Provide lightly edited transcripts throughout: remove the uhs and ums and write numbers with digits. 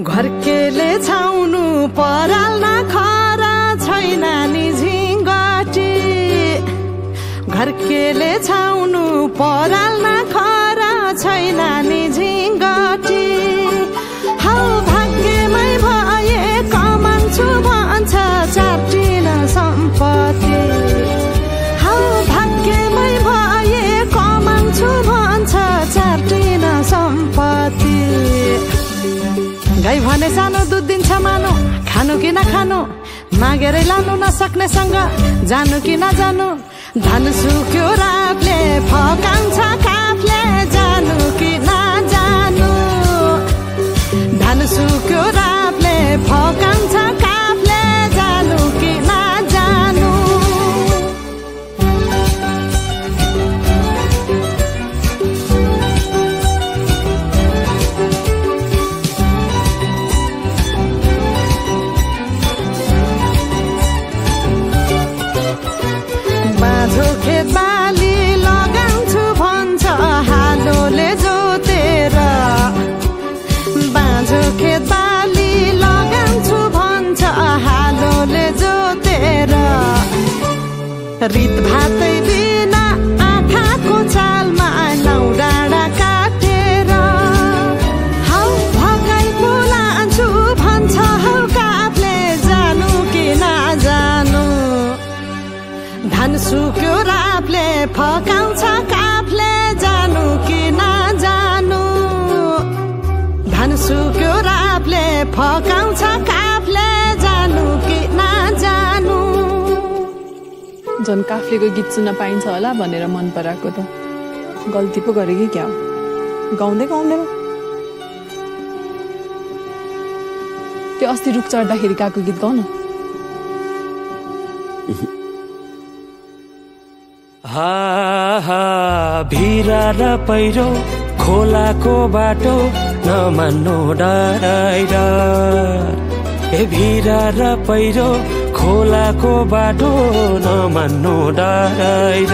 घरकेले छाउनु पराल्न खरा छैन नि झिङ्गटी घरकेले छाउनु पराल्न खरा छैन नि झिङ्गटी हौ भाग्यमै भए कमान्छु भन्छ चाटिन सम्पत्ति हौ भाग्यमै भए कमान्छु भन्छ चाटिन सम्पत्ति गाई भने सानो दुध दिन्छ मानो खानु कि नखानु मागेरै लानु नसक्नेसँग जानु कि नजानु धन सुक्यो रातले फकाउँछ काफले जानु कि नजानु धन सुक्यो रातले फकाउँछ काफले जानु कि नजानु खेत बाली लगाउँछु भन्छ हालोले जोतेर बाँझो खेत बाली लगाउँछु भन्छ हालोले जोतेर रित भातै बिना आँखाको चालमा नौ डाँडा काटेर हौ भगाई बोलान्छु भन्छ हौ काफले जानु कि नजानु धन सुक्यो रापले फकाउँछ काफले जानु कि नजानु धन सुक्यो रापले फकाउँछ काफले जानु कि नजानु जन काफ्लेको गीत सुन्न पाइन्छ होला भनेर मन पराएको त गल्ती पो गरे कि क्या गाउँदै गाउँदै त्यो अस्ति रुख चढ्दाखेरि गएको गीत गाउन भिरा र पहिरो खोलाको बाटो नमान्नु डराइर ए भिरा र पहिरो खोलाको बाटो नमान्नु डराइर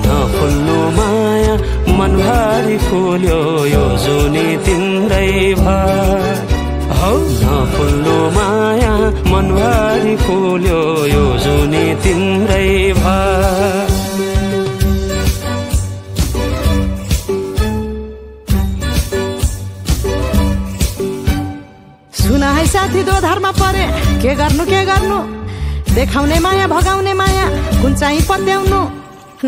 नफुल्नु माया मनभरि फुल्यो यो जुनी तिम्रै भर हौ नफुल्नु माया मनभरि फुल्यो यो जुनी तिम्रै भर सुना है साथी दोधारमा परे के गर्नु देखाउने माया भगाउने माया कुन चाहिँ पत्याउनु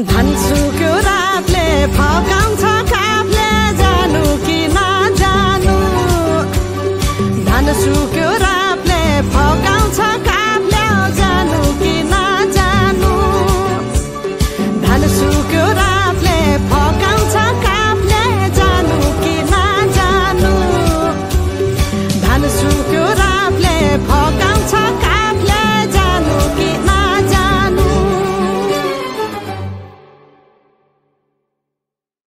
धन सुक्यो रातले फकाउँछ काफले जानु कि नजानु धन सुक्यो